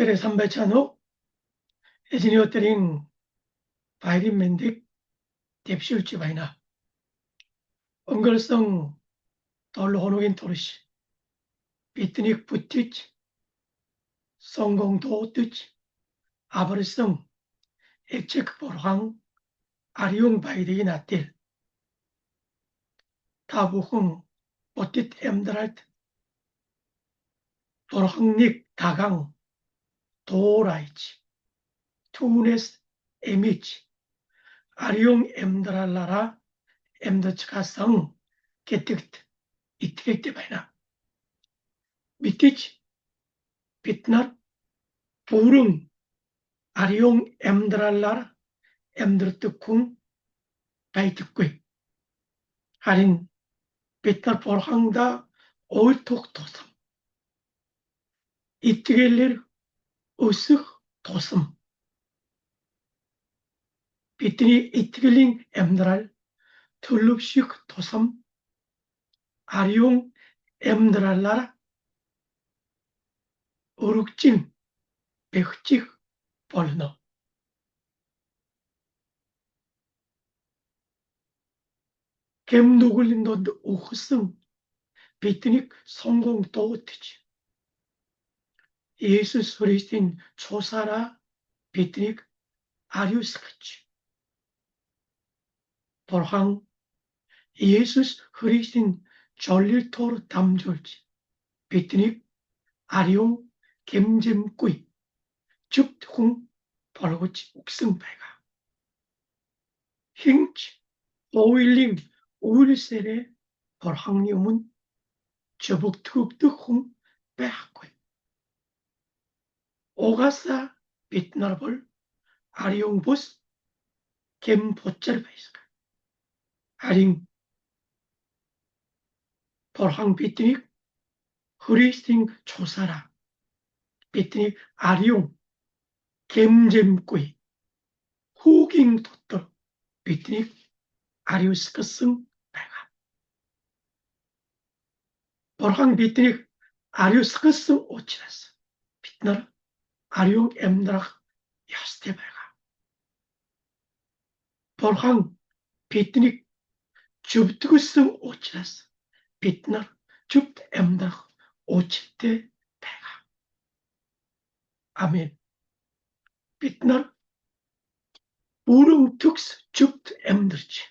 Ottere Sambacano, Ejini Otterin Bairin Mendik, Depshulci Baina, Ongol성 돌로호노긴 토르시, 비트닉 부티치, 성공도 뜨치, 아버르성, 액체크 보르항, 아리용 바이데기 나틸, 타부흥, 보티트 엠드랄트, 보르항닉 다강, 도라이치, 투네스 에미치, 아리용 엠드랄라라, 엠드츠카성, 게틱트, 이티게트 바이나, 미티치, 빛날, 부릉, 아리용 엠드랄라라, 엠드르트쿵, 바이트괴, 하린, 빛날 보르항다, 오이톡 도섬, 이티겔릴, 으쓱 도섬, 비트니 이티겔링 엠드랄, 툴룩식 도섬, 아리용 엠드랄라라, 우룩진, 백직, 벌너. 겜누글린도 우흐승, 비트닉 성공 도우티지. 예수 그리스도인 조사라, 비트닉 아리우스카치. 보르항, 예수 그리스도인 졸릴토르 담졸지. 비트닉 아리용 겜잼꾸이. 죽홍 벌고치 옥승배가. 힝치 오일링 우일세레 벌항님은 저북특득홍 빼하고 오가사 빛나볼 아리용보스 겜보짤 베이스가 아링 벌항 비트닉 흐리스팅 조사라 비트닉 아리용 겜잼꾸이 후깅 도떨 비트닉 아리우스크승 배가 벌항 비트닉 아리우스크승 오치라스 빛나라 아리용 엠드락 야스테 배가 벌항 비트닉 줍트그승 오치라스 빛나라 줍트 엠드락 오칠테 배가 아멘 빛나라 부릉 특스 줍트 엠드르치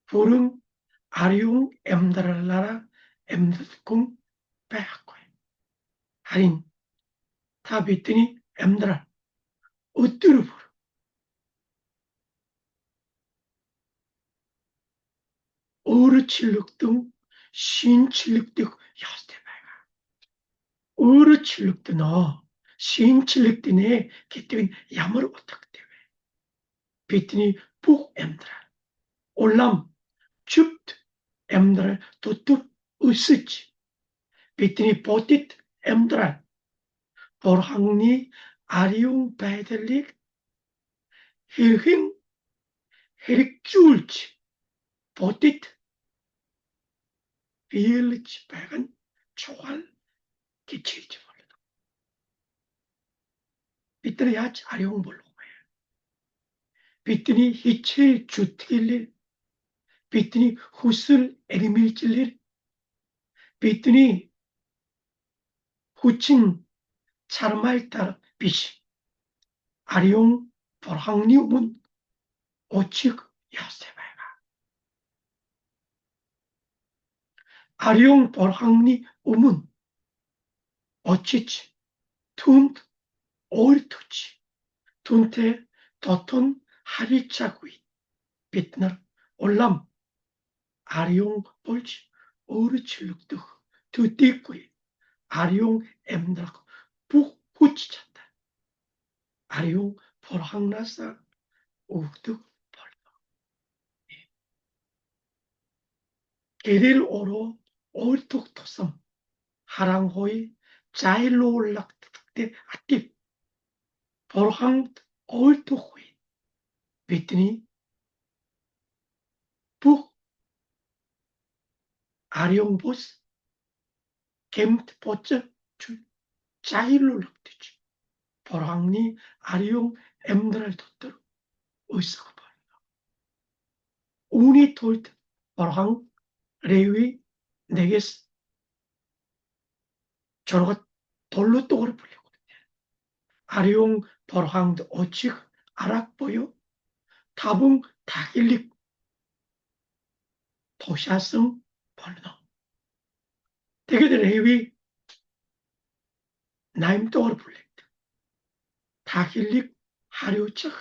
부릉 아리용 엠드랄라라 엠드cung 배하고 하린 타비트니 엠드랄 으뜨르부르 어르칠룩등 신칠룩등 야스테바가 어르칠룩드너 신칠룩드네 기뜨인 야머르 오탁대회 비트니 푹 엠드랄 올람 춥트 엠드랄 도뚝 으스치 비트니 보티트 엠드랄 보르항니 아리용 바이델릭 힐힝 힐익줄치 보티트 비엘리치 백은 초할 기치지 몰라도 비트니 야치 아리용 볼로 비트니 히체 주트길릴 비트니 후슬 에리밀질릴 비트니 후친 차르말타 비시 아리용 보르항니움은 오칙 야세바가 아리용 보르항니 우문 어치치 툰트 오일투치 툰테 도톤 하리차구이 빛날 올람 아리용 볼치 오르칠룩드 두띠구이 아리용 엠드락 푹 후치찬다 아리용 보르항나사 우득 벌더 게릴 오로 오일톡 토섬 하랑호이 자일로 올락득대 아띠 보르항 오일톡호이 비트니 푹 아리용보스 겜트 보ță 줄 자일룰락되지. 보랑니 아리용 엠드랄 덧대로 의사가 봐. 운이 돌때 보랑 레위 내게스 저러가 돌로 또그를 불리고 아리용 보랑도 어찌 아락보요 타붕 다길릭 도샤승 벌너 대개들 레위 나임 또그를 불리 다길릭 하류측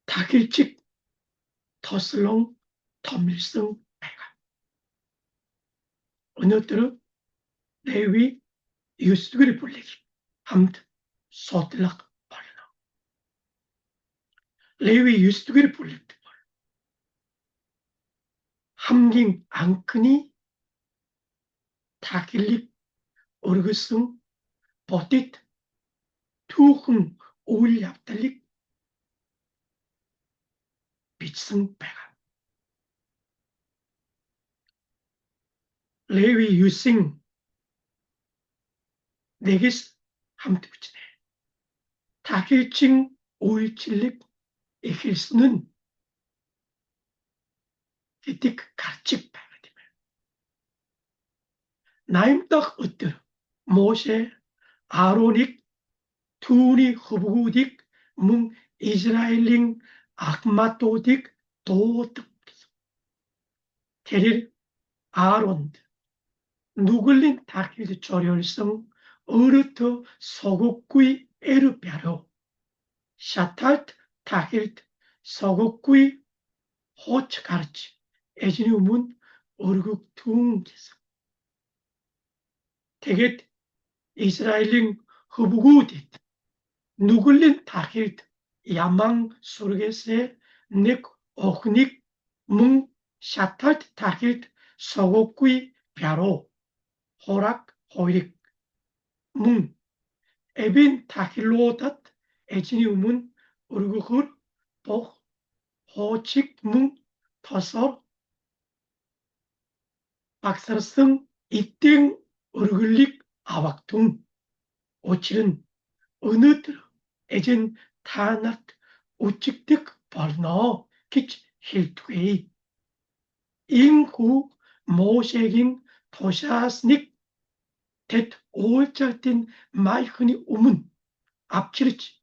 다길직 더슬롱 더밀승 배가 언어들은 레위 유스그리 불리기 함드 소틀락 벌너 레위 유스그리 불리기 함깅 앙크니 다길릭 어르그승 버tit 투흥 오일얍달릭 빛승 배가 레위 유싱 네기스 함트 붙이네 다길칭 오일칠릭 에힐스는 기틱 가르칙 배가 되면 나임떡 으뜨르 모세 아로닉 투니 허부구딕 뭉 이스라엘링 악마토딕 도특 게릴 아론드 누글린 다킬드 조렬성 어르트 소국구이 에르비아로 샤탈트 다킬드 소국구이 호츠 가르치 에지니움은 어르국 퉁기서 대겟 이스라엘링 허부구딕 누글린 다킬드 야망 수르게세 넥 오흐닉 뭉 샤탈트 다킬드 소국구이 벼로 호락 호이릭 뭉 에빈 다킬로닷 에지니움은 으르그흐르 복 호칙 뭉 터서 박사르승 이땡 으르글릭 아왁둥 오칠은 어느들 에젠 타낫 우칙득 벌너 키치 힐투게이 잉후 모셰깅 도샤스닉 텟 올짜틴 마이크니 우문 앞치르치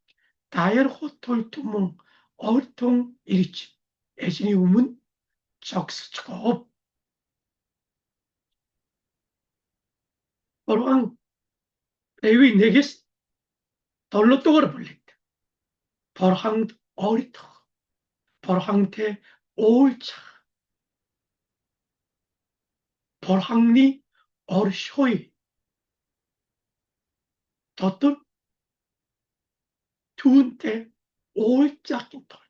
다이얼 호톨투몽 얼통 이리치 에지니 우문 적스초업 버로앙 레위 네게스 덜로또거를 벌린다 버로항 어리터 버로항테 올차 버로항니 어르쇼이 더뜻 투운테 올짜긴 털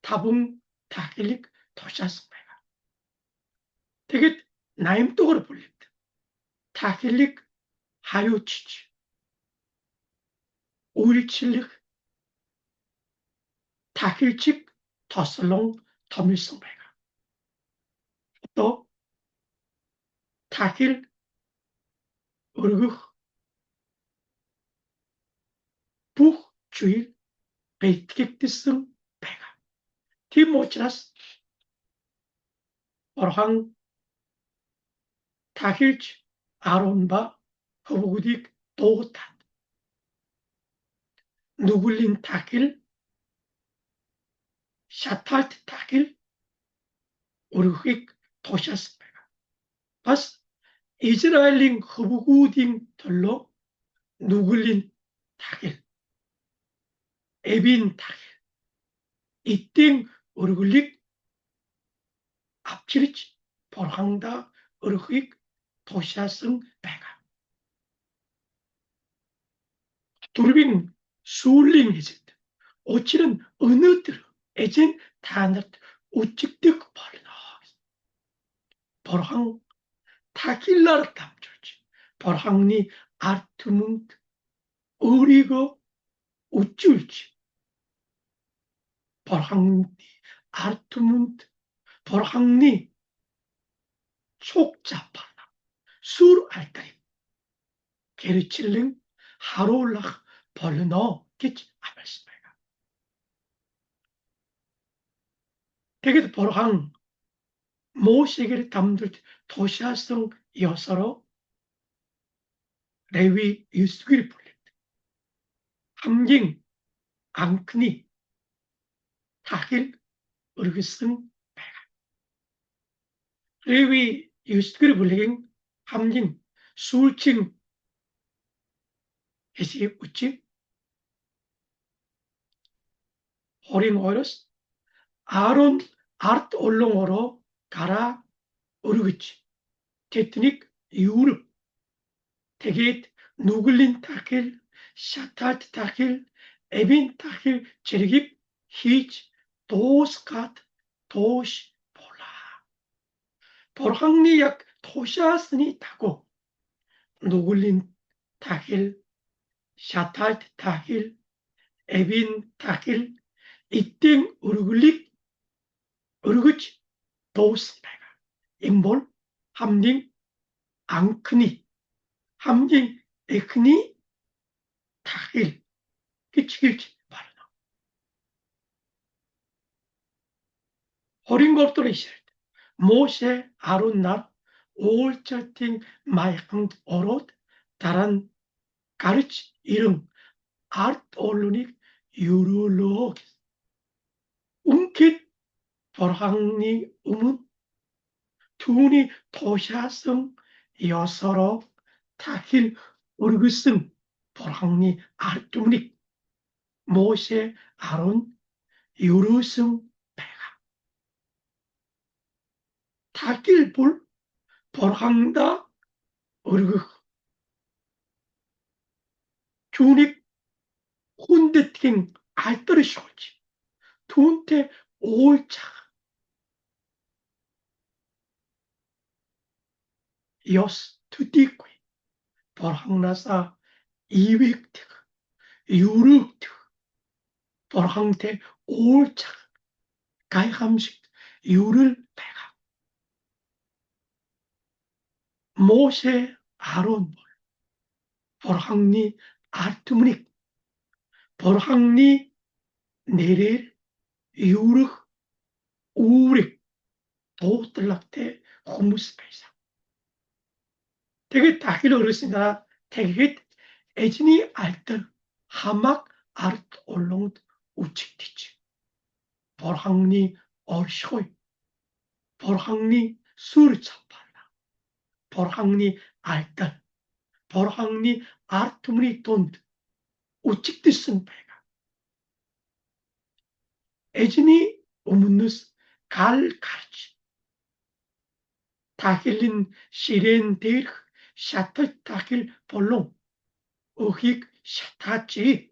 다붕 다길릭 도샤스메가 되게 나임또거를 벌린다 다길릭 하요치치 오일칠릭 다길칙 더슬롱 더밀성배가 또 다길 으르그 부h 주일 베이트객드승 배가 디모치라스 어항 다길치 아론바 허부구딕 도탄 누굴린 다길 샤탈트 다길 우르익 도샤스 배가 바스 이스라엘링 허부구딩 덜로 누굴린 다길 에빈 다길 이띵 우르글릭 앞치리치 보랑다 으르익 도샤승 배가 두르빙 술링 해진다 오치는 어느들 에젠 다넛 우측득 벌나 버랑 타길라르 담줄지 버랑니 아트문트 어리고 우쭐지 버랑니 아트문트 버랑니 촉잡하나 sur altarim. Gereçilin harollah 벌너 geç 아말스마이가. 되게도 보랑 모세에게 담들 도시아성 여서로 레위 유스기를 불렸다. 함ging 앙크니 타길 으르그슨 배가. 레위 유스기를 불리긴 함긴 술칭 해시 우치 호링 오이러스 아론 아르트 올롱어로 가라 으르그치 테트닉 유르 teget nuglin takil, şatat takil, evin takil çergip hiç 도스 kat 도시 볼라. 보랑니 약 도시아스니 타고 누굴린 타길, 샤탈 타길, 에빈 타길, 이띵 우르글릭 우르그치 도스 내가 임볼 함딩 앙크니 함딩 에크니 타길 기치기치 바르나. 어린 것들이 있을 때 모세 아론날 올처팅 마이항 어롯 다란 가르치 이름 아르트 올루닉 유르로 움킷 버항니 우문 투니 도샤성 여서로 타힐 우르그슨 버항니 아르투닉 모세 아론 유르승 배가 타길 볼 버항다 우르그 주닉 혼데팅 알뜰이 쇼지 둔테 올차 여스 투디que 버항나사 이빅트 유르트 버항테 올차 가이함식 유를 배가 모세 아론 버항니 아르투무닉 버항니 내릴 유르 우릭 도틀락테 후무스페이사 되게 다길 어르신다 되게 에지니 알뜰 하막 아르트 올롱 우측디치 버항니 얼쇼이 버항니 수르차팔라 버항니 알뜰 버항니 아르투무니 돈드 우측디슨 배가 에지니 오문누스 갈가르치 다힐린 시렌 데르 샤트 다힐 볼롱 어힉 샤타치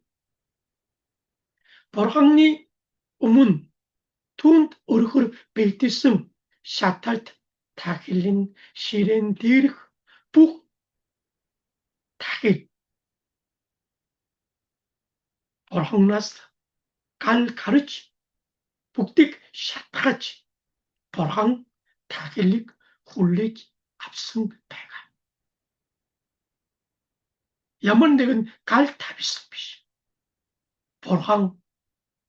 버항니 우문 툰 얼굴 벨티슨 샤탈트 다힐린 시렌 데르 북 다힐 버항나스 갈가르치 북딕 샤타치 버항 다힐릭 훌릭 압승 배가 야만덱은 갈타비스피시 버항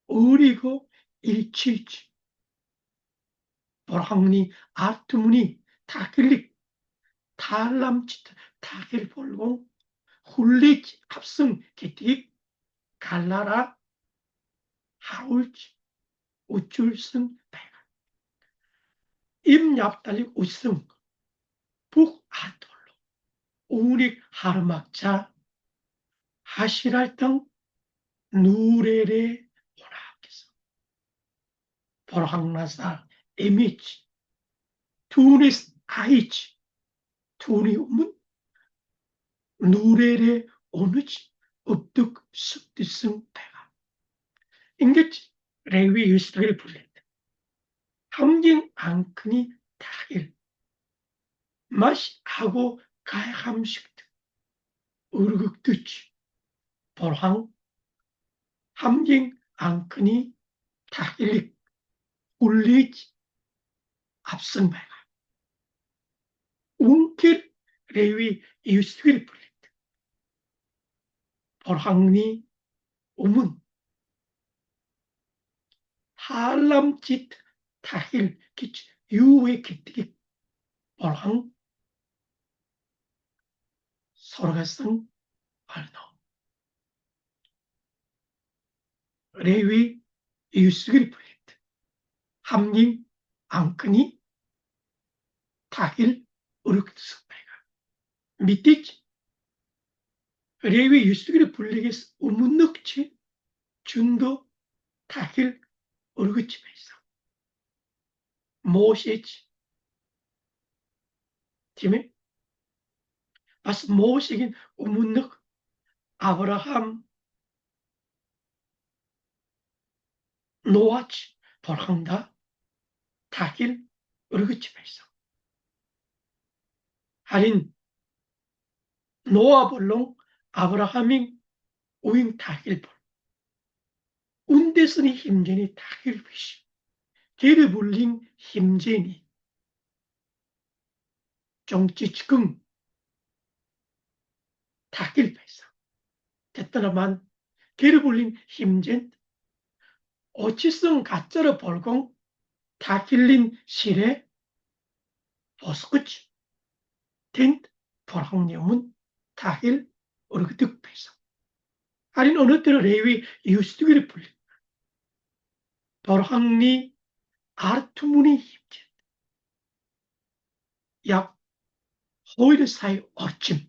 의리고 일치치 버항니 아트무니 다힐릭 탈람치트 다힐 볼공 훌릭 압승 게틱 갈라라 하울치 우쭐승 배가 임얍달릭 우승 북 아톨로 우닉 하르막자 하시랄당 누레레 오라께서 버항나사 에미치 투니스 아이치 투니 우문 누레레 오느치 읍득 습디승 배가 인게치 레위 유스를 불린다. 함징 앙크니 타일 마시 하고 가함식드 으르극드치 버항 함징 앙크니 타일릭 울리치 압승배가 웅킬 레위 이웃을 불린다. 벌항니 우문 할람짓 타힐 기치 유의 기특이 벌항 서로가성 알노 레위 이웃을 불린다. 함님 앙크니 타힐 우르크스베가 미티치 레위 이웃을 불리게스 우문늑치 준도 타힐 우르크치베이사 모세치 팀에 бас Мошегийн өмнөх Авраам, Ноач бурхандаа тахил өргөж байсан. Харин Ноа болон Авраамийн үеийн тахил бол үндэсний хэмжээний тахил биш. Тэр бүлийн хэмжээний 좀 жижигхэн тахил байсан. Тэтгэрман тэр бүлийн хэмжээнд очисон газар болгон тахилын ширээ босгож тэнд бурханы өмнө тахил өргөдөг байсан. Харин өнөөдөр Леви 9-р бүлэг бурханы ард түмний хэмжээнд 약 2 сая орчим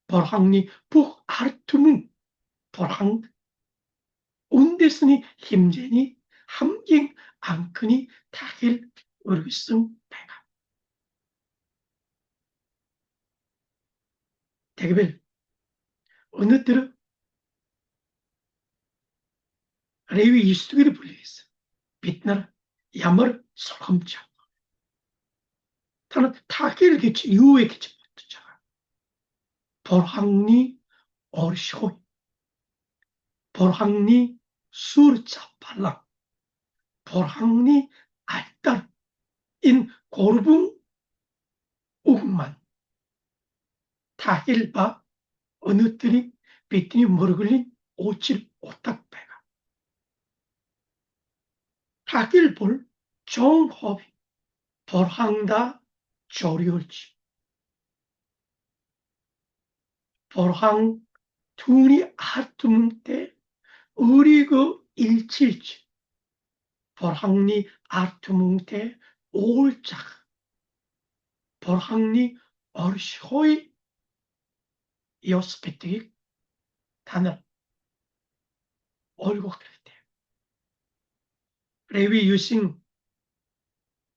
бурханы бүх ард түмэн бурхан үндэсний хэмжээний хамгийн анхны тахил өргөсөн байгаа. Тэгвэл өнөөдөр Леви 9-р бүлэгээс бид нар ямар сургамж авах? Та тахил гэж юу вэ гэж бодож байгаа? бурханы оршихуй, бурханы сүр запалан, бурханы альтар энэ гурван үг маань тахил ба өнөөдрийн бидний мөргөлийн учир утга байна. тахил бол жон хов бурхандаа зориулж бурхан түүний ард түмэнтэй өөрийгөө илчилж бурханы ард түмэнтэй уулзах бурханы оршихуй ёс гэдгийг та нар ойлгох хэрэгтэй. Леви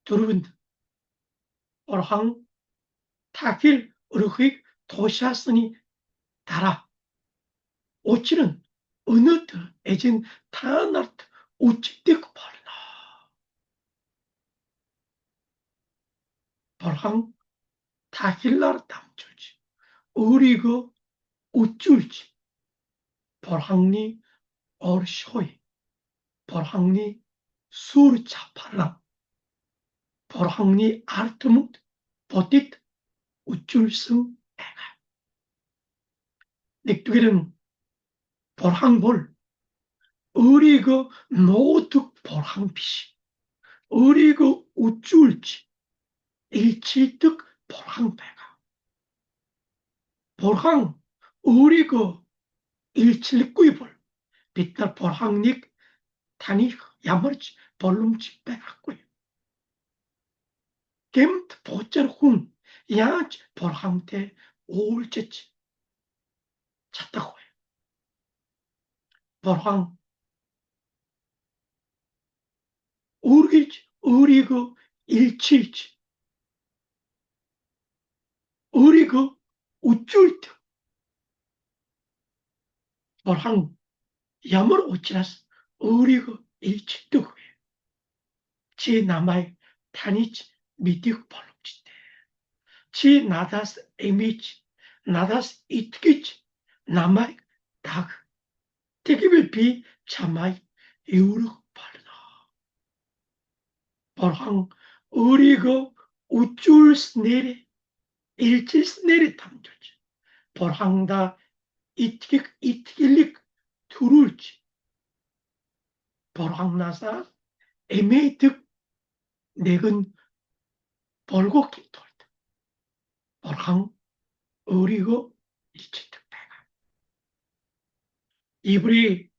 9-4-нд бурхан тахил өргөхийг тушаасны дараа учир нь өнөөдөр эзэн та нарт үжигдэх болно. бурхан тахилаар дамжуулж өөрийгөө үжүүлж бурханы оршихуй, бурханы сүр запалан, бурханы ард түмэнд бодит үжүүлсэн байгаа. нэгдүгээр нь бурхан бол өөрийгөө нуудаг бурхан биш. өөрийгөө үжүүлж илчилдэг бурхан байгаа. бурхан өөрийгөө илчлэхгүй бол бид нар бурханыг таних ямар ч боломж байхгүй. Гэмт бочор хүн яаж бурхантай уулзаж чадах вэ? бурхан үргэлж өөрийгөө илчилж өөрийгөө үжүүлдэг. бурхан ямар учраас өөрийгөө илчилдэг вэ? Чи намайг таних мэдэх боломжтой. Чи надаас эмээж, надаас итгэж намайг даг. Тэгвэл би чамайг эврэх болно. бурхан өөрийгөө үжүүлснээр 일칠스내리 탐졸지 벌항다 이티길릭 두룰지 벌항나사 에메이득 내근 벌곡히 돌다 벌항 어리고 일치득배가 이불이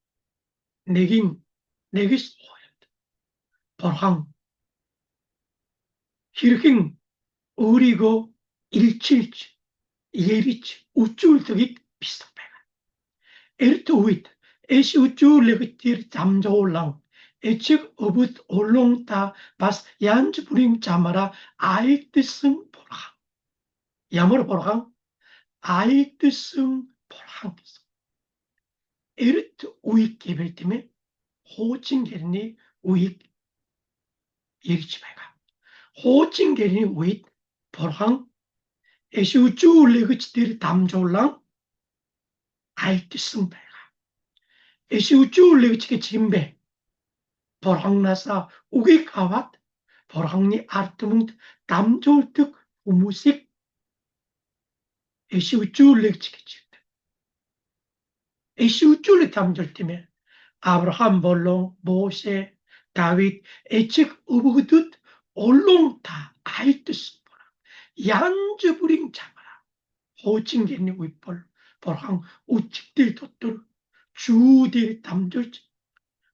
내기스 호였다 벌항 히르킹 어리고 일칠지 예리치 우쭐득이 비슷배가 에르트 우잇 에시 우쭐레그티르 잠조올랑 에측 어붓 올롱타 바스 얀즈 부링 자마라 아이뜨승 보랑 야머르 보랑 아이뜨승 보랑 에르트 우잇 게벨팀에 호칭게르니 우잇 예리치배가 호칭게르니 우잇 보랑 에시 우쭐레그티르 담조올랑 아이뜨승 배가 에시 우쭐레그티르 짐배 벌항나사 우기가왓 벌항니 아르트뭉 담졸득 우무식 에시우쭈르렉치겠지다. 에시우쭈르 담졸팀에 아브라함 볼롱 모세 다윗 에측 우부드듯 올롱타 아이트스 보라 얀즈부링 자마라 호칭겐니 위벌 벌항 우측들 돋돌 주들 담졸지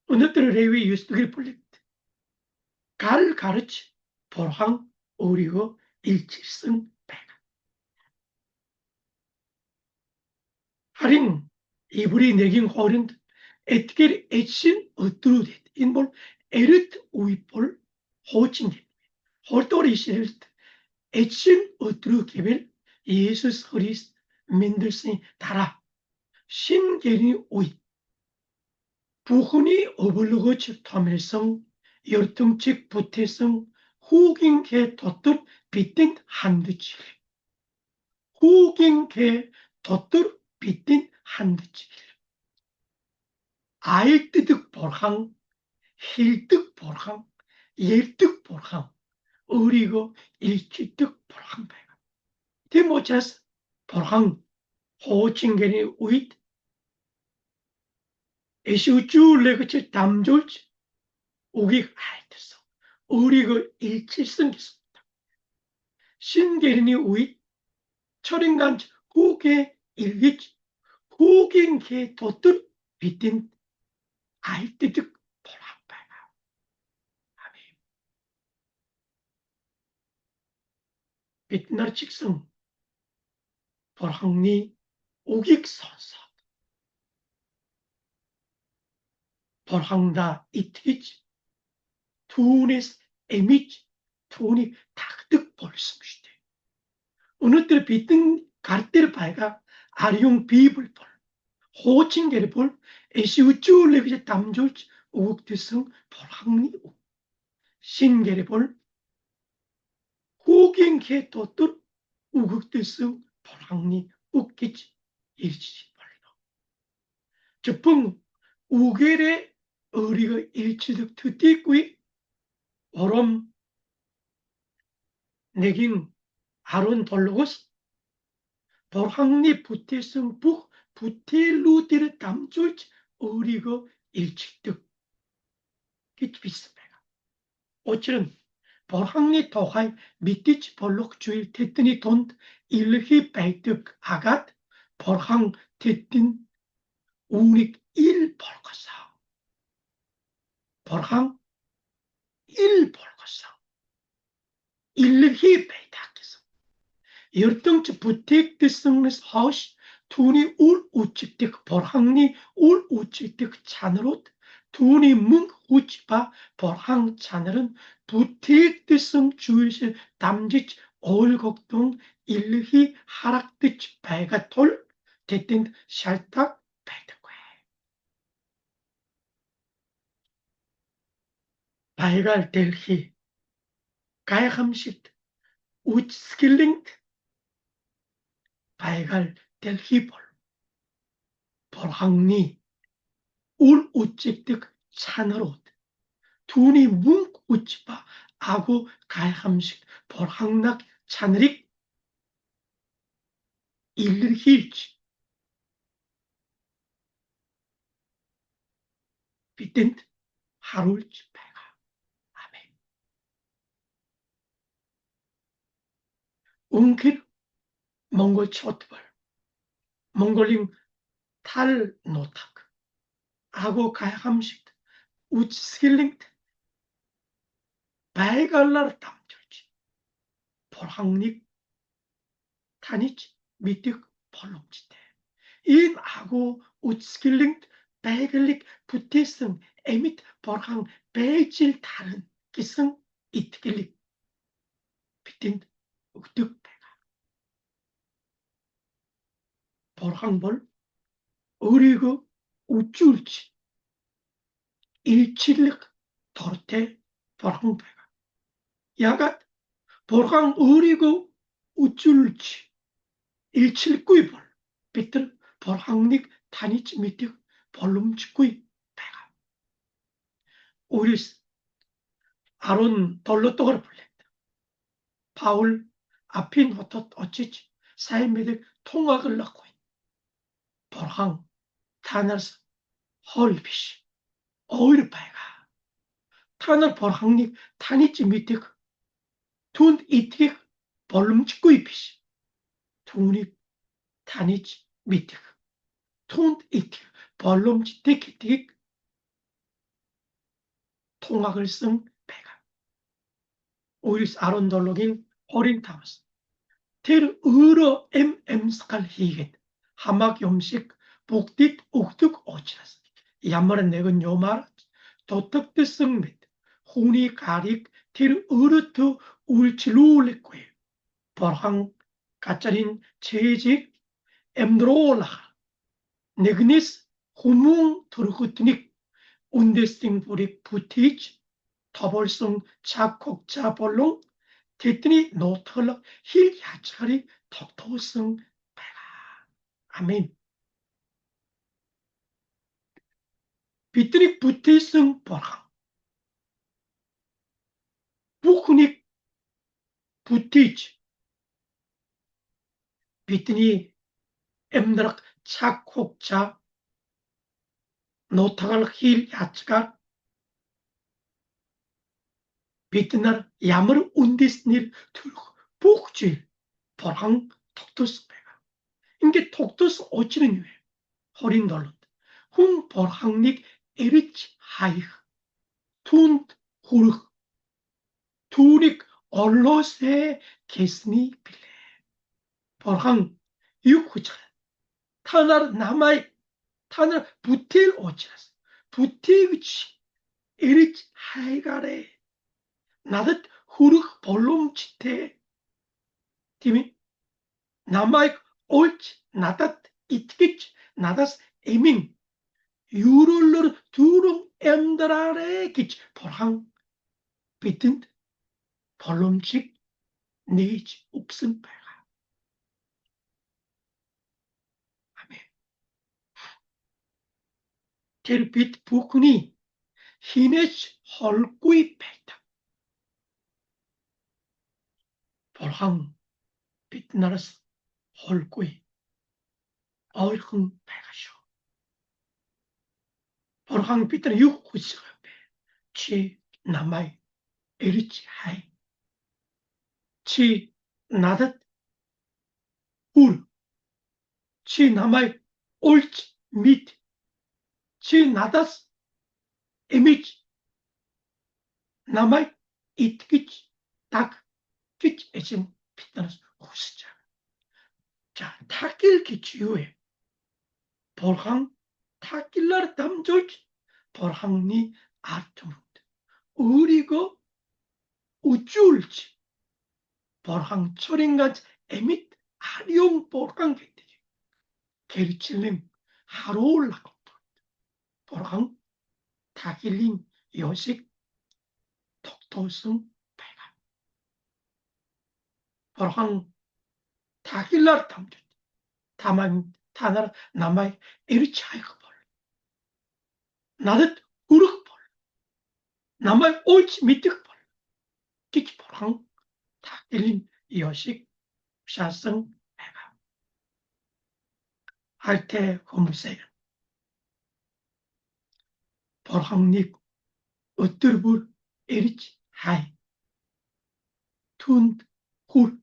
어느들 레위 유스득을 불립니다. 갈 가르치 벌항 오리고 일칠승 배가 하린 이불이 내긴 호른 에티겔 에친 어뚜루댓 인볼 에르트 우이폴 호칭게 홀토리 시르트 에친 어뚜루 게벨 예수스 그리스 민들스니 다라 신게니 우이 부훈이 어블르고치 토밀성 열등칙 부태성 후긴개 덧들 빗댄 한드치 후긴개 덧들 빗댄 한드치 아일뜨득 볼항 힐득 볼항 열득 볼항 어리고 일치득 볼항 배가 디모차스 볼항 호칭게니 우잇 에시우쭈레그치 담졸치 우기 아이트서 어리고 일치승기습니다. 신게리니 우잇 철인간 후계 일기치 후긴게 덧들 빗댄 아이뜨득 볼항배가 아멘 빛날 직성 볼항니 우익선서 볼항다 이티지 투니스 에미지 투니 탁득 볼스무시대 어느 때 비뜬 갈대를 바이가 아리용 비불 볼 호칭게를 볼 에시우쭈레비제 담졸지 우국드승 볼항니 우 신게를 볼 호갱케 또뜻 우국드승 볼항니 웃기지 일치지 볼리노 저풍 우겔의 어리가 일치득 트띠꾸이 오롬 내긴 아론 돌로고스 볼항니 부태승 북 부텔루디르 담졸지 어리가 일치득 기비스배가 오칠은 볼항니 토하이 미티치 볼록 주일 테트니 돈 일히 베이득 아갓 볼항 테틴 우닉 일 볼거사 볼항 일 볼거사 일히 베이닥께서 열등치 부택드승스 하우시 투니 울 우측득 볼항니 울 우측득 찬으로 투니 뭉 우치파 볼항 찬을은 부택드승 주일실 담짓 올곡동 일히 하락듯 배가 돌 대땐 샬탁 배득괴 발갈 델히 가야함식 우치스킬링 발갈 델히 볼항니 울 우측득 찬으로 투니 뭉 우치파 아구 가야함식 볼항낙 찬rik ilirhilç bitent harulç pega. 아멘. 웅킬 몽골 초트벌 몽골링 탈 노탁 아고 가야함식 우치스킬링 바이갈라르 담절지 볼항닉 타니치 미틱 볼롱지테 인 아고 우치스킬링 바이글릭 부티승 에밋 볼항 베이질 다른 기승 이트길릭 비틴 우득 볼항볼 의리고 우쭐지 일칠릭 도르테 볼항배가 야갓 볼항 의리고 우쭐지 일칠구이볼 비틀 볼항닉 타니치 미틱 볼룸치구이 배가 우리스 아론 돌로또가를 불렸다. 바울 아핀 호토 어찌지 사이메덱 통학을 낳고 있는 볼항 타나스 헐비시 어이르 배가 타나 볼항닉 타니치 미틱 툰 이틱 볼룸치구이 비시 툰이 타니치 미틱 툰 이틱 볼룸치틱 통학을 쓴 배가 오이리스 아론 돌록인 호린 타마스 Тэр өөрөө эмскал хийгээд хамааг юмшиг бүгдийг өгдөг учраас ямар нэгэн юмар дутагдсан мэт хүний гарыг тэр өөрөөдөө үйлчлүүлэхгүй. Бурхан гачрын чэжийг эмдруулах нэгнээс хүмүүн төрөхөднийг үндэстэн бүрийг бүтээж тоbolсон 작곡자 болон тэдний нуутгэл хэл хязгаарыг тогтоосон байгаа. 아멘. бидний бүтээсэн Бурхан бүх хүнийг бүтээж бидний амьдрах 작곡자 нуутгэл хэл хязгаар бид нар ямар үндэснэр төрөх бүх зүйл Бурхан тогтоосон байгаа. Ингээд тогтоосон учир нь юу вэ? Хорийн долоод хүн Бурханыг эрж хаях, түүнд хүрэх, түүнийг олоосэй гэсний билээ. Бурхан юу гэж байна? Та нар намайг та нар бүтээл учраас бүтээгч эрж хайгаарай. надад хүрэх боломжтой. Тийм ээ. Намайг олж надад итгэж надаас эмин юуролор түрэн амьдраарэ гэж Бурхан бидэнд боломжийг нээж өгсөн байгаа. 아멘. Тэр бид бүхний хинэж холгүй байдаг. Бурхан бид нараас холгүй ойрхон байгаа шүү. Бурхан бидээр юу хүсэж байгаа бэ? Чи намайг эрж хай. Чи надад хүр. Чи намайг олж мэд. Чи надаас эмэж намайг итгэж даг гэж эзэн биднээс хүсэж байгаа. За, тагил гэж юу вэ? Бурхан тагилаар дамжуулж Бурханы ард түмэнд өөрийгөө үжүүлж Бурхан цорингач эмит хариун Бурхан гэдэг гэрчлэн харуулах. Бурхан тагилын ёсыг тогтоосон байгаа. Бурхан тагилаар дамжуулж та нар намайг эрж хайх бол. Надад хүрэх бол. Намайг олж мэдэх бол. гэж Бурхан тагилын ёсыг шаасан байгаа. 할태 허무세요. bor항립 어뜨르불 에리치 하이 툰 훌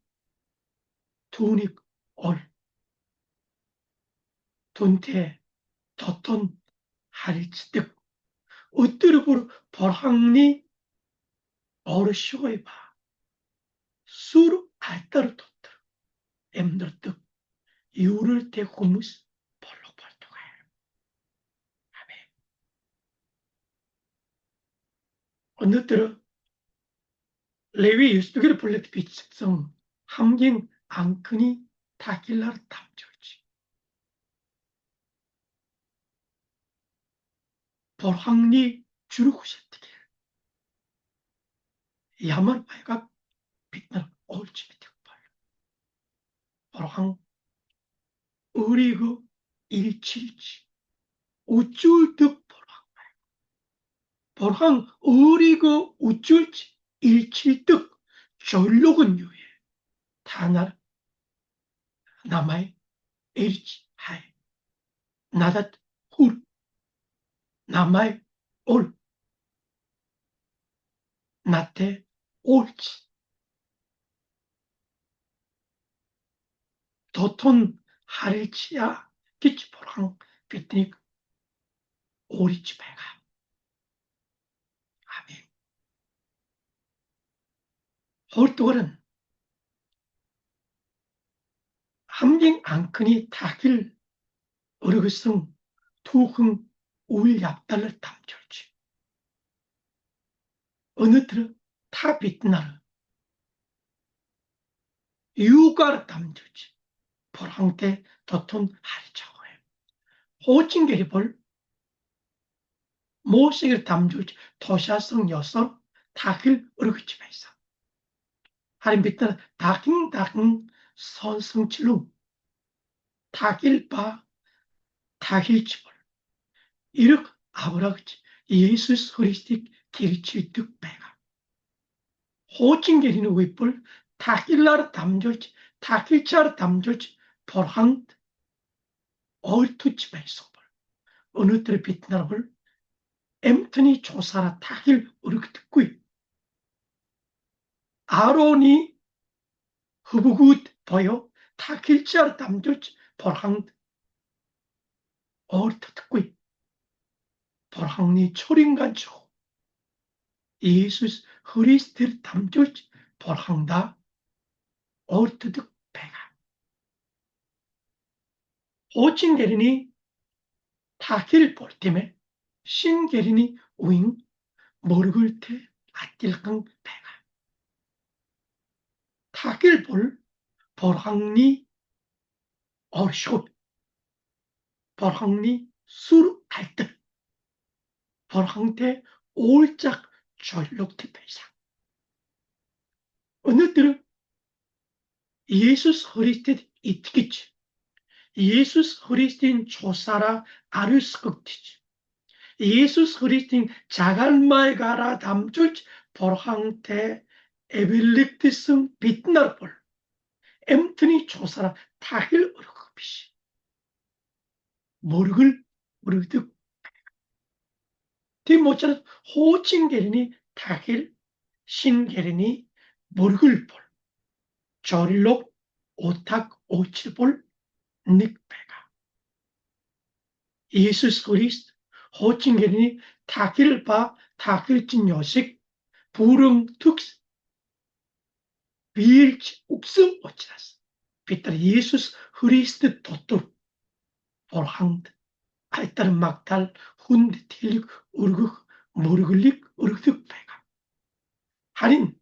투닉 올 툰테 더톤 하리치득 어뜨르불 bor항리 어르쇼이바 수르 알따르 도뜨 엠들득 유를 때 후무스 볼록볼록해. 아멘. 어느 때로 레위 유스비를 불렀던 비측성 함긴 앙크니 다길라를 탐절지 bor항리 주르구셨디게 야만 마이가 빛나 올지 밑에발 bor항 의리고 일칠지 우쭐득 bor항 의리고 우쭐지 일칠득 전록은 유예 다날 남아의 일치 하에 나닷 훌 남아의 올 나태 옳지 도톤 하릴치야 기치포랑 빛니 오리치 배가 아멘. 홀도는 함경 앙크니 다길 어르그성 투흥 울얍달을 담절지 어느 들어 타 빛나르 유가를 담절지 보랑때 도톤 하리차고해 호칭계리 볼 모색을 담줄지 도샤성 여성 다길 어르그치 배사 하림 빛나는 다킹 선성치루 다길바 다길치벌 이렇게 아브라그치 예수 그리스도 길치 득배가 호칭계리는 위불 다길라를 담줄지 다길차를 담줄지 보랑 얼투치 배소벌 어느 때를 빛나를 엠트니 조사라 다길 어르그 듣고 아론이 허브굿 보여 다길차를 담줄지 보랑 얼투 듣고 보랑니 초린간초 예수 그리스도를 담줄지 보랑다 얼투득 배가 호칭계리니 다길 볼 때문에 신계리니 우잉 모르글 때 아찔강 배가 다길 볼 보랑니 얼쇼 보랑니 술 알뜰 보랑태 올짝 전력티 배상 어느 때는 예수 그리스도 이티기치 예수 그리스도인 조사라 아를 스극티지 예수 그리스도인 자갈마에 가라 담줄지 보랑태 에빌릭티승 빛날볼 엠트니 조사라 다힐 어르그비시 모르글 모르득 디모처럼 호칭계리니 다힐 신계리니 모르글볼 저릴록 오탁 오칠볼 닉배가 예수 그리스도 호칭계리니 다힐바 다힐진 요식 부릉 특스 비일치 욱승 오치라스 비따라 예수 그리스도 도토 볼항드 알따른 막달 훈드 틸릭 우르극 모르글릭 우르득 배가 하린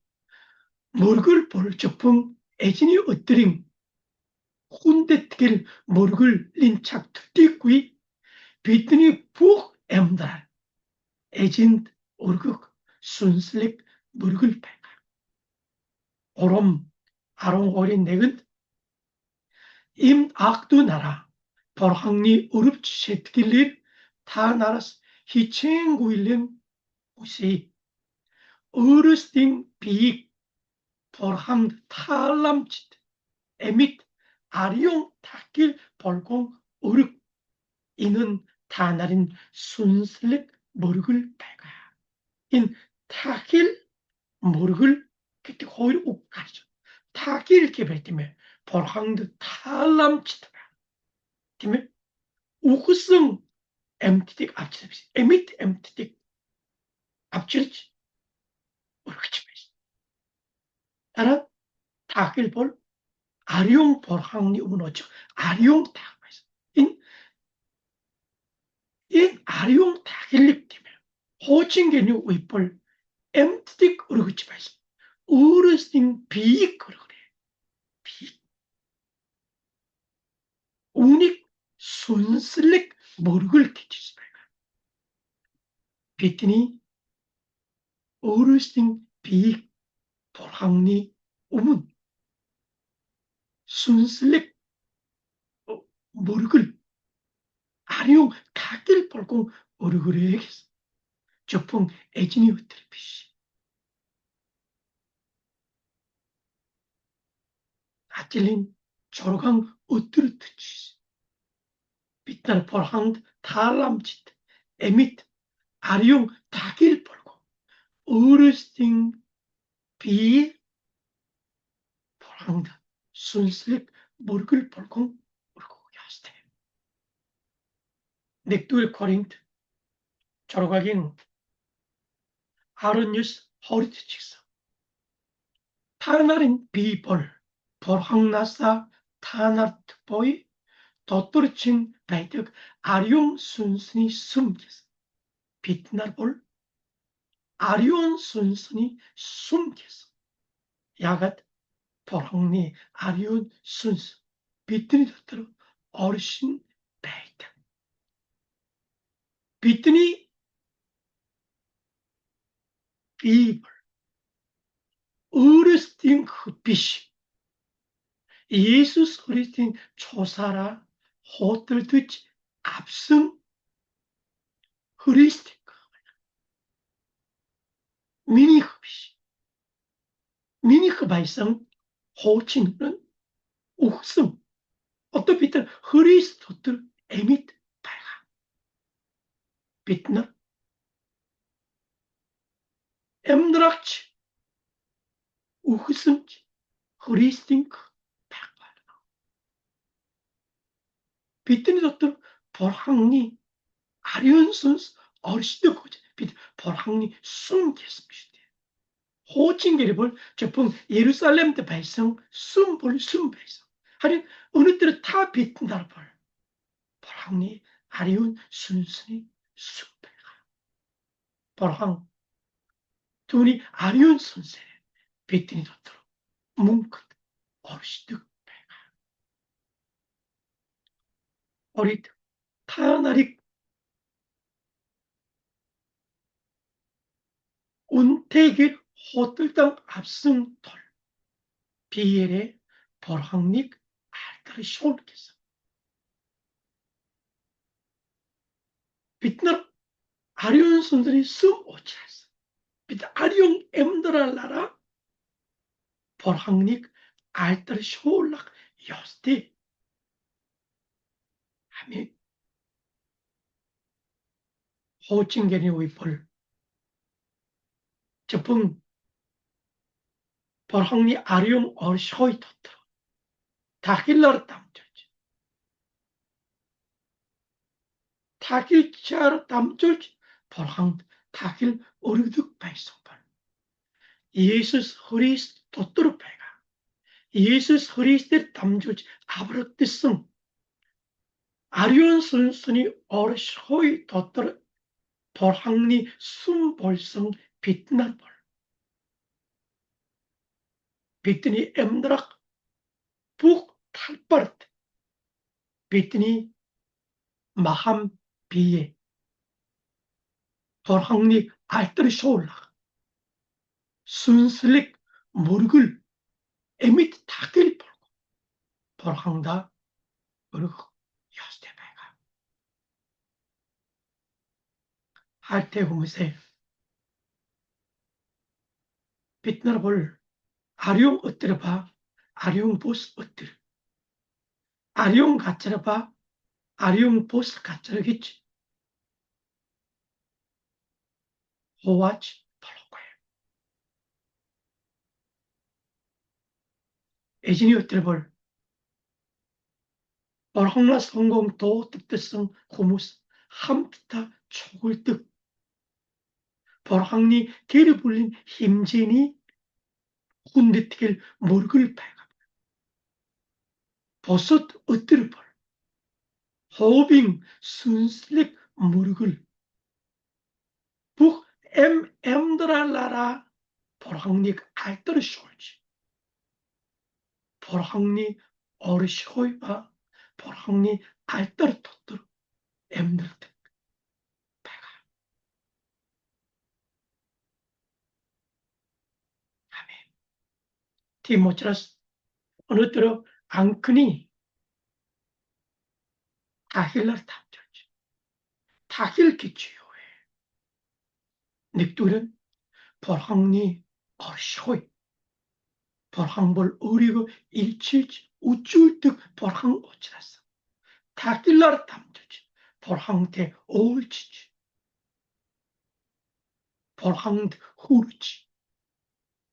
모르글 볼 적풍 애진이 엇드림 훈데 틸 모르글 린착 특디구이 비트니 푹 엠달 애진 우르극 순슬릭 모르글 배가 오롬 아롱 어린 내근 임 악두 나라 볼항리 우릅치 셰트길릴 타 나라스 히첸구일린 우시 어르스팅 비익 볼항 탈람칫 에밋 아리용 타길 볼공 어륵 이는 다나린 순슬렉 머르글 발가야. 인 타길 머르글 그때 호일 옥가리죠. 타길 개발팀에 벌항드 탈람치더라. 팀에 우크성 MTD 앞치듯이 에미트 MTD 앞치듯이 그렇지. 따라 타길 볼 아리용 벌항니 우노죠. 아리용 타가있어. 인 아리용 타길릭 팀에 호칭게니 위볼 MTD 그렇지 말씀. 어르신 비익 그래. 비익. 우닉 순슬릭 머르글 끼치지 말가. 비트니 어르신 비익 벌항니 우문 순슬릭 머르글 아리용 타길 볼공 어르그레겠어. 저풍 에지니 우트리피시. 아찔린 조르강 우트르트치. 빛날 벌항 탈람짓 에밋 아리용 타길 볼고 어르신 비 벌항 순슬릭 머르글 볼공 ur고 yaste. Lectura Korint, 조로가긴 아르니스 허리티칙스. 타나린 비벌, 벌항나사 타나트보이, 도토르친 베이득 아리온 순순이 숨겨서. 빛날볼 아리온 순순이 숨겨서. 야갓 벌항니 아리온 순수. 비트니 도토르 어르신 베이득. 비트니 비벌, 어르스틴 흡비시. 예수 그리스도인 조사라 호들 듣지 압승 그리스도 미니흡시 미니흡 발성 호칭은 우승 어떤 빛들 그리스도들 에밋 발가 빛나 엠드락치 우승지 그리스도인크 발가 빛들이 뒀던 벌항니 아리언슨스 어르시드 고제 빛 벌항니 숨겠습니다. 호칭계립을 저풍 예루살렘 발성 숨볼 숨발성 하린 어느 때를 다 빛나를 볼 벌항니 아리운 순순히 숨발가 벌항 두니 아리운 순세 빛이 돋도록 뭉끗 어르시득 발가 어릿 타나릭 운태길 호뜰땅 압승돌 비엘의 벌항닉 알타르 쇼르께서 빛나 아리온 순들이 숨 오치라서 빛 아리온 엠드랄라라 벌항닉 알타르 쇼올락 요스티 하미 호칭게니 위벌 저풍 벌항니 아리온 얼쇼이 터트로 다길러르 담절지 다길자르 담절지 벌항 다길 어르득 발성발 예수스 허리스 도토르 배가 예수스 허리스 담절지 아브라뜨승 아리온 순순이 얼쇼이 터트로 벌항니 숨벌성 빛나벌 빛니 엠드락 북 탈바르트 빛니 마함 비에 벌항니 알뜰 쇼올라 순슬릭 모르글 에밋 타길 벌고 벌항다 모르고 요스테베가 할테후무세 빛나볼 아룡 어뜨려봐 아룡 보스 어뜨려 아룡 가짜라봐 아리용 보스 가짜르겠지. 호와치 벌로코에. 에지니 어때볼 벌항라 성공 도 뜻뜻성 고무스 함기타 초골득 벌항리 게르 불린 힘진이 훈드티겔 몰글 패가 버섯 어뜨르벌 호빙 순슬립 무르글 북 엠엠드랄라라 벌항리 알뜰 쇼지 벌항리 어르쇼이바 벌항리 알뜰 토뜨르 엠들드 패가 아멘 티모치라스 어느 때로 앙크니 다힐러 탐절지 다힐 기치요에 닉두는 벌항리 어르쇼이 벌항볼 어리고 일칠지 우쭐득 벌항 오치라서 다길라르 탐주지 벌항대 오울치지 벌항 후르지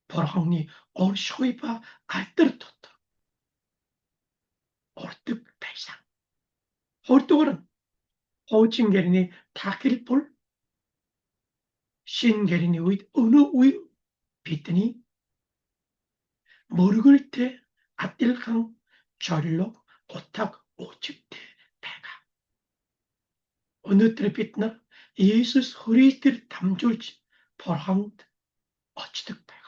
벌항니 어쇼이바 알뜰토토 얼뜻 배상 홀뚝은 호칭게리니 다길볼 신게리니 위 어느 위 비트니 모르글 때 아뜰강 절로 오탁 오집대 배가 어느 때를 빛나 예수스 허리띠를 담줄지 벌항 어찌득 배가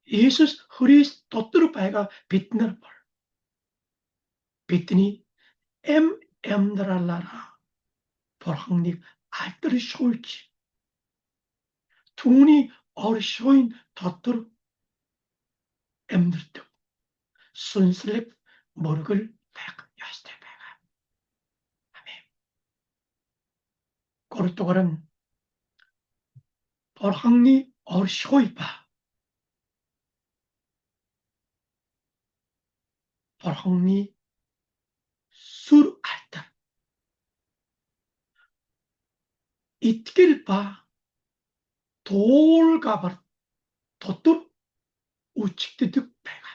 예수스 허리 또뜨르 배가 빛나 벌 빛니 엠엠드랄라라 벌항닉 알뜰이 쇼울지 투니 어르쇼인 더뜨르 엠들득 순슬립 모르글 백 야스테 배가 아멘 고르토가는 벌항니 어르쇼이바 벌항니 술 알뜰 이트길바 돌가버 더뜨르 우측드득 배가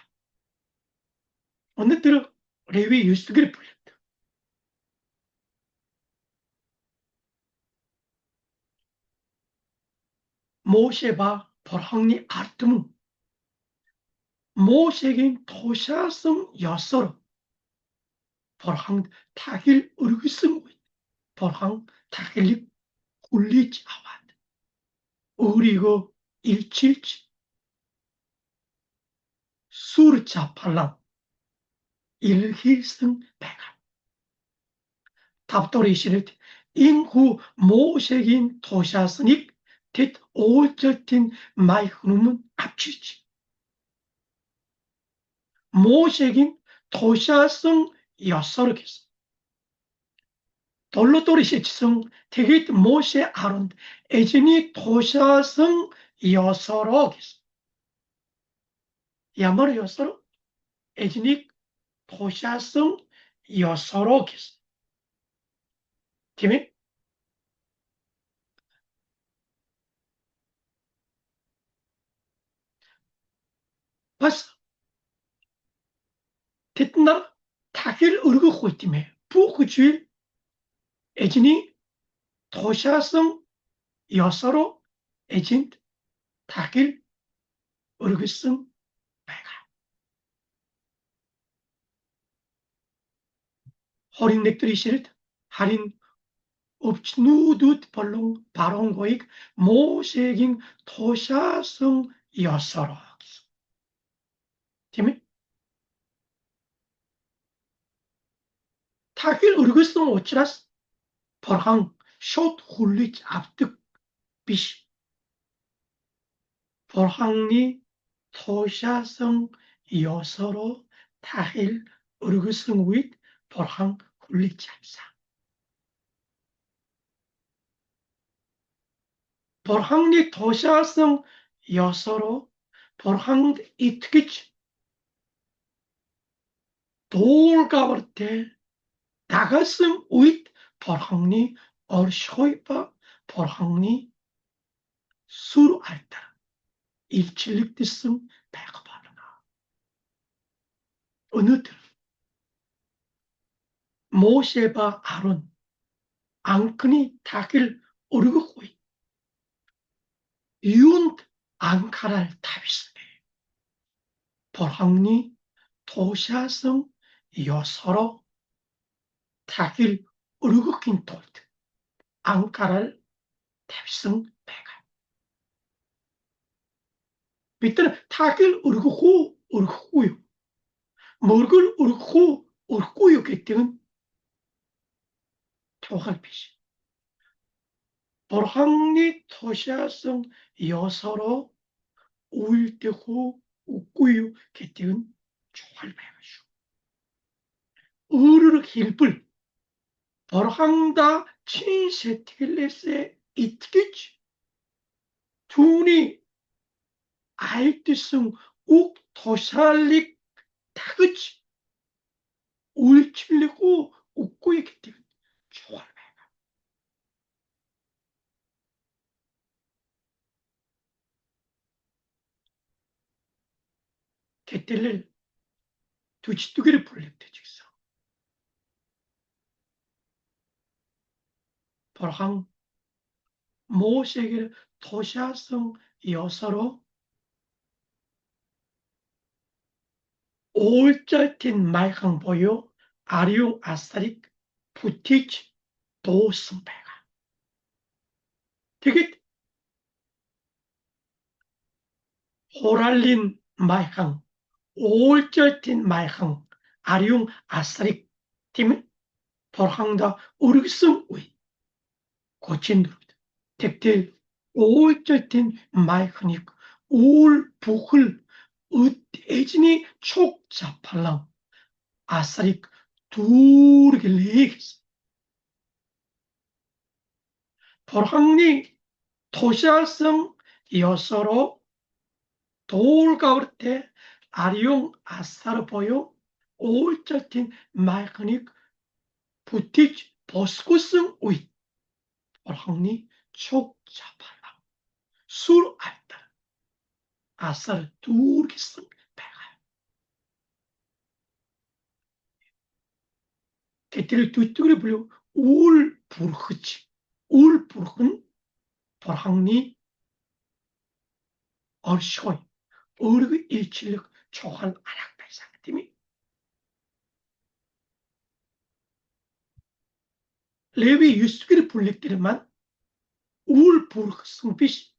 어느 때로 레위 유스길 불렸다 모세바 벌항니 아르트무 모세긴 도샤성 여서로 벌항 타길 으르그승 벌항 타길릭 굴리지 아완 우리고 일칠지 수르차 팔랑 일힐승 배가 답도리시를 인후 모세긴 도샤스닉 tit 올절틴 마이흐누문 앞치지 모세긴 도샤성 여서르겠어 돌로토리시치성 테깃 모세 아론 에지니 도샤성 여서로겠어 야마르 여서로 에지니 도샤성 여서로겠어 팀이 봤어 테트나 타길 으르고 호이팀에 부그주일 에지니 도샤성 여서로 에진 타길 으르그성 배가 호린넥들이 실드 할인 업치누드 벌롱 바롱고익 모세긴 도샤성 여서로 팀이 타길 으르그성 오치라스 벌항 숏 훌리치 앞득 비시 벌항니 토샤성 여서로 타힐 으르그성 윗 벌항 훌리치 앞사 벌항니 토샤성 여서로 벌항 이트기치 돌가버때 나갔음 uit 벌항니 얼쇼이파 벌항니 수로 알다 일칠lik 됐음 배고파르나 어느들 모세바 아론 앙크니 다길 오르고이 윤 앙카랄 타비스네 벌항니 도샤성 여서로 다길 오르고긴 돌드 앙카랄 탑승 배가 밑에는 다길 오르고요 먹을 오르고요 그때는 토할빛이 벌항니 토샤성 여서로 우일때후 웃고요 그때는 조할배가죠 으르륵 힐불 벌항다 친세틸레세 이트기치 두니 알티승 욱 토살릭 타그치 울칠리고 웃고 있기 때문에 좋아요. 개텔을 두치두개를 불렸대 즉서 벌항 모세에게 도샤성 여서로 올절틴 말캉 보요 아리용 아사릭 부티치 도승배가 되게 호랄린 말캉 올절틴 말캉 아리용 아사릭 팀은 벌항다 우르승 우이 고친들 택들 올절틴 말캉이 올 북을 애진이 촉잡할랑 아사릭 두르게 레겠어 벌항니 토샤성 여서로 돌가을때 아리용 아사르 보요 올절틴 말크닉 부티치 보스코승 우이 벌항니 촉잡할랑 술 알다 아사르 두르겠음 배가 개띠를 두뚜그리 불려 울부르흐치 울부르흐는 벌항니 얼쇼이 어르그 일칠력 초한 아락발상 팀이 레위 유스기를 불렸더니만 울부르흐 승비시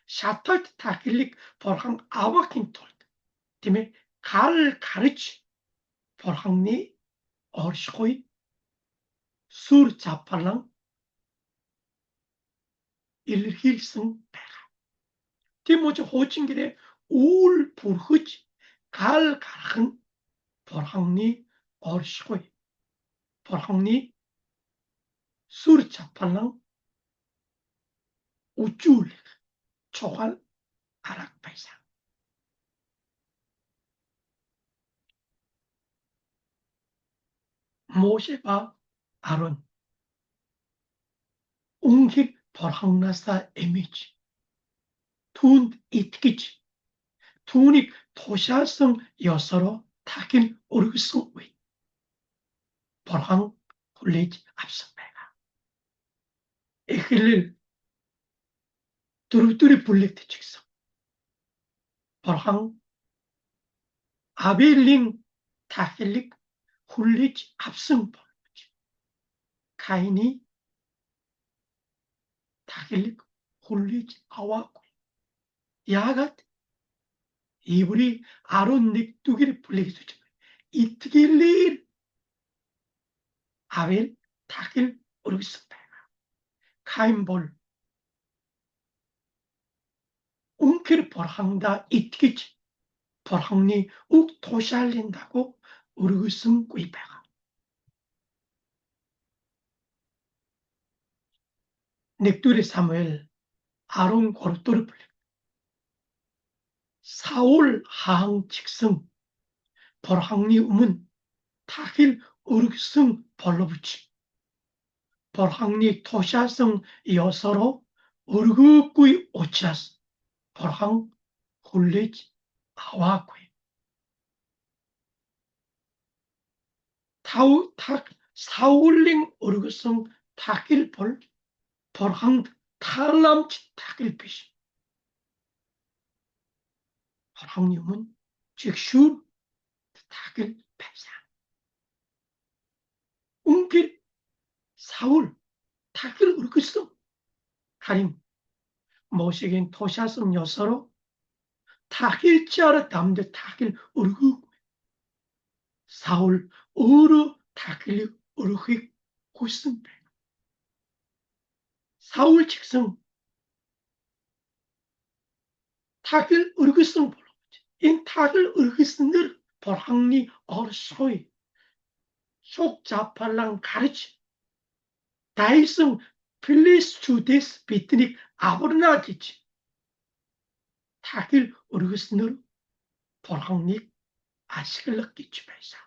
샤탈트 타길릭 벌항 아와킨 톨드 팀에 갈 가르치 벌항니 얼쇼이 술 자팔랑 일힐승 배가 티모지 호칭길에 울부르흐치 갈 가르흔 벌항니 얼쇼이 벌항니 술 자팔랑 우쭐 초할 아락발상 모세와 아론 웅길 벌항나사 에미지 둔 이트기지 둔이 도시아성 여서로 타긴 오르그성 위 벌항 굴레지 앞선배가 에힐릴 뚜루뚜리 불렉트 직성 벌항 아벨링 타힐릭 굴레지 앞선 벌지 카인이 타힐릭 굴레지 아와고 야갓 이불이 아론 닉두기를 불리기 전 이트길릴 아벨 타길 오르겠습니다. 카인볼 웅킬 벌항다 이트기지 벌항니 욱 도시알린다고 오르겠음 꾸이배가 넥두리 사무엘 아론 고르토를 불리 사울 하항 직성 벌항니 우문 타길 으르성 벌러붙이 벌항리 토샤성 여서로 으르그꾸이 오차스 벌항 홀레지 아와꾸이 타우 탁 사울링 으르그성 타길 벌항 탈람치 타길 피시 벌항님은 즉슈 타길 배상 웅길 사울 타길 으르그성 하림 모시긴 토샤성 여서로 타길자르 담대 타길 으르그 사울 어르 타길 으르히 고슨 사울 직성 타길 으르그성 볼로 인 타길 으르그성을 벌항리 어르소이 속자팔랑 가르치 다이성 필리스투데스 비트닉 아브르나티치 타길 으르그성을 벌항리 아식을 느끼지 마이사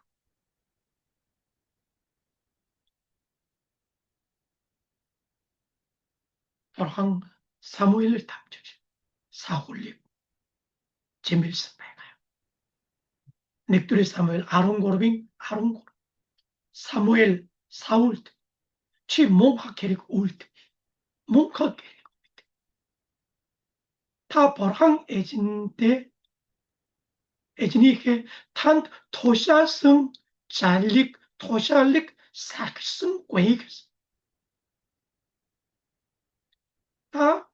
벌항 사무엘을 탐주지 사울립 제밀스 배가요 넥두리 사무엘 아론고르빙 아론고르 사무엘 사울 치 몽하케릭 울트 몽하케릭 타 벌항 에진데 에진이게 탄 토샤성 잘릭 토샬릭 삭성 괭이겠어 타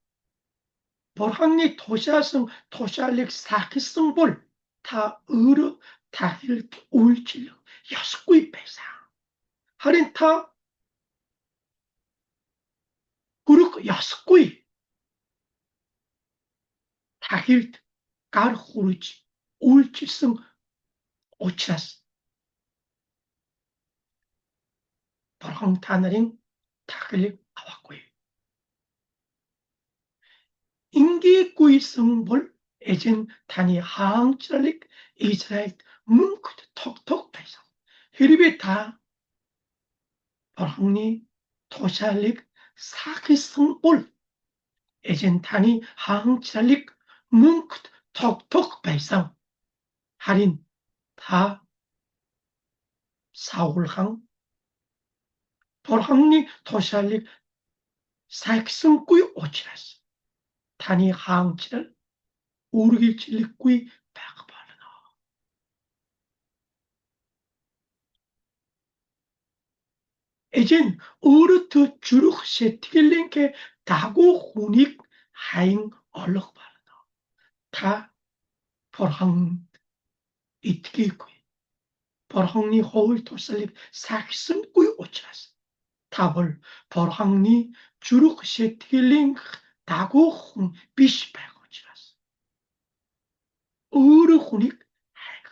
벌항리 토샤성 토샬릭 삭성 볼타 으르 타힐 울질려 여섯구이 배상 할인 타 그르 여섯구이 타힐 갈 후르지 울질성 오치라스 벌항 타나링 타글릭 아와구이 인기구이 성볼 에젠 타니 하항치랄릭 이스라엘 뭉크드 톡톡 배상 히리베 타 벌항리 토샬릭 사기 성볼 에젠 타니 하항치랄릭 뭉크드 톡톡 배상 할인 다 사울항 벌항리 토샬릭 사기성구이 오치라스 타니 하항치랄 우르길칠릭구이 백발나 에젠 어르트 주룩 세티길랭케 다고 후닉 하잉 얼럭발나 다 벌항 이트기구이 벌항니 호울 토살릭 사기승구이 오치라스 타벌 벌항니 주룩 세티길랭 다고 후 비시백 오치라스 어르 후닉 하잉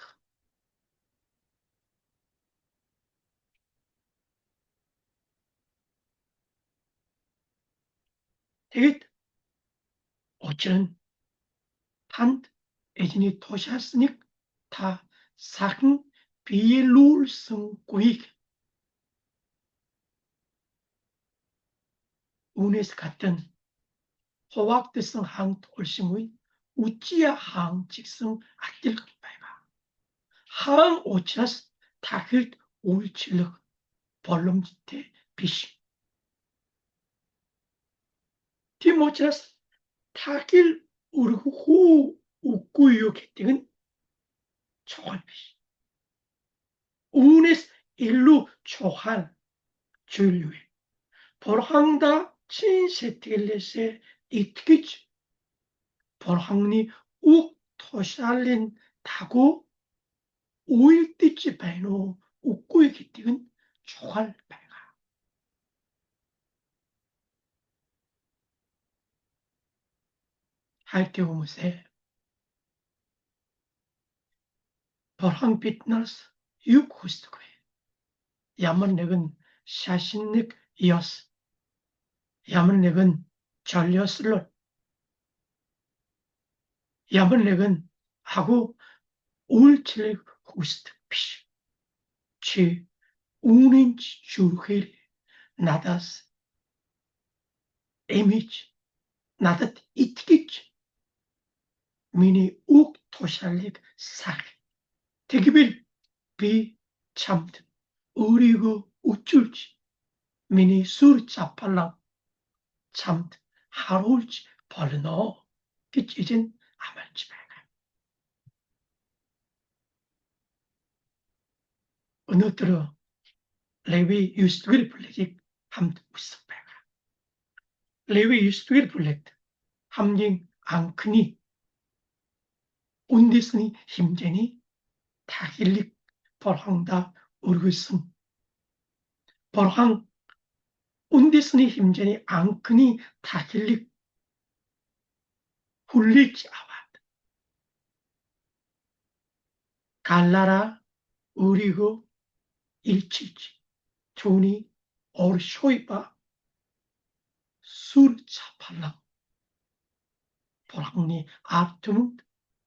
되게 어쩌는 한 에진이 토샤스닉 다 사근 비엘룰성 구익 운에서 같은 호왁드성 항 돌싱의 우찌야 항 직성 악딜 바이바 항 오차스 타길 울칠력 벌름지테 비시 디모차스 타길 우르고 후 우꾸요 개띵은 초할비시 운에서 일루 초할 줄류에 벌항다 친세티길레세 이트기치 벌항니 욱 토샬린 타고 오일띠치 배노 웃고의 기띵은 초할 배가 할때 오무세 벌항 빛나스 육호스트고에 야만 넥은 샤신닉 이어스 야만 넥은 전려슬롯 야만 넥은 하고 울칠릭 호스트 피시 치 우는지 주헬 나다스 에미지 나닷 이티기치 미니 욱 토샬릭 삭 대기빌 비 참드 우리고 우쭐지 미니 술 자팔라 참드 하루지 벌너 기치진 아말지베가 어느들어 레위 유스트길 블레직 함드 우스베가 레위 유스트길 블레트 함징 앙크니 온디스니 힘제니 다길릭 벌항다 우르그슨 벌항 온디스니 힘제니 앙크니 다길릭 훌리치 아와 갈라라 우리고 일치지 조니 얼쇼이바 술차팔라 벌항니 앞두문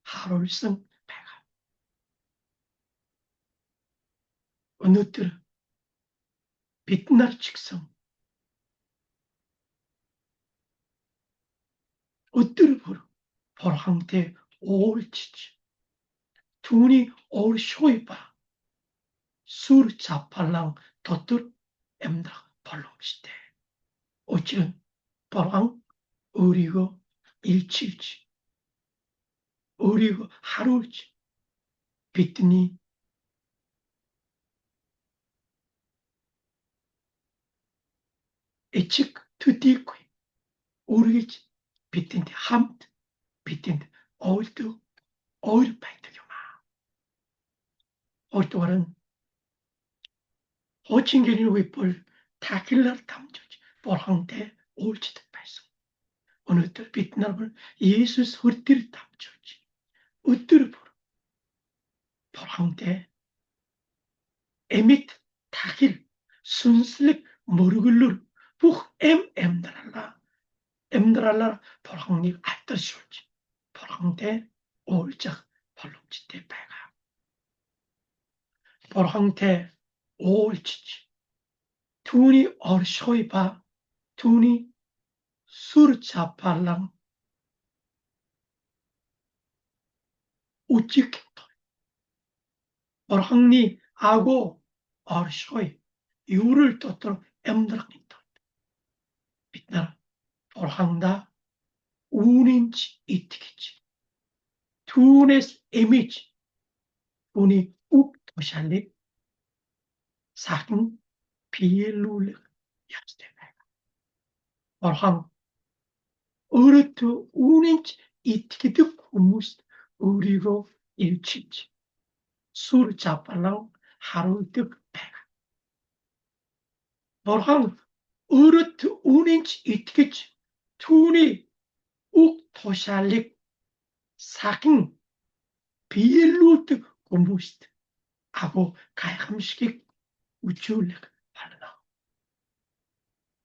하롤승 배가 어느뜨르 빛날 직성 어뜨르 보러 벌항대 올치지 두니 얼쇼이바 술차팔랑 덧들 엠다 벌렁시대 어찌는 벌항 우리고 일치지 우리고 하루지 빛니 에칙 트디쿠 우리지 빛인데 함트 빛인데 어울도 어울 바이트교마 어울도가는 호칭게리는 위볼 타킬라를 담조지 벌항대 올치듯 발송 어느들 빛나물 예수 소리를 담조지 으뜨르 보러 벌항대 에밋 타길 순슬릭 모르글루르 북 엠드랄라 벌항니 알떠시올지 벌항대 올짝 벌렁지대 배가 벌항대 올치지 투니 얼쇼이바 투니 수르차팔랑 우찌케토 벌항니 아고 얼쇼이 유를 떠도록 엠드랑니토 빛나라 벌항다 우닌지 이티기지 투네스 이미지 우니 욱 도샬리 사근 비엘룰 야스테베가 벌항 어르트 우닌지 이티기드 구무스 우리로 일치지 술 잡발랑 하루득 배가 벌항 어르트 우닌지 이티기지 투니 욱 도샬릭 사근 비엘루트 구무스 하고 가야감식이 우쭈울렉 발나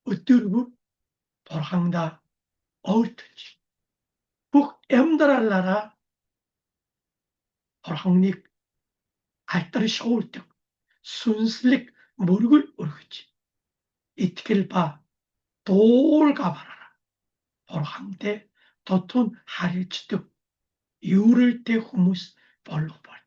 어뜨르고 벌항다 어울트지 북 엠드랄라라 벌항닉 알따리 쇼울득 순슬릭 모르글 오르지 이티킬 바 돌가바라라 벌항대 도톤 하릴치득 유를 때 후무스 벌로 벌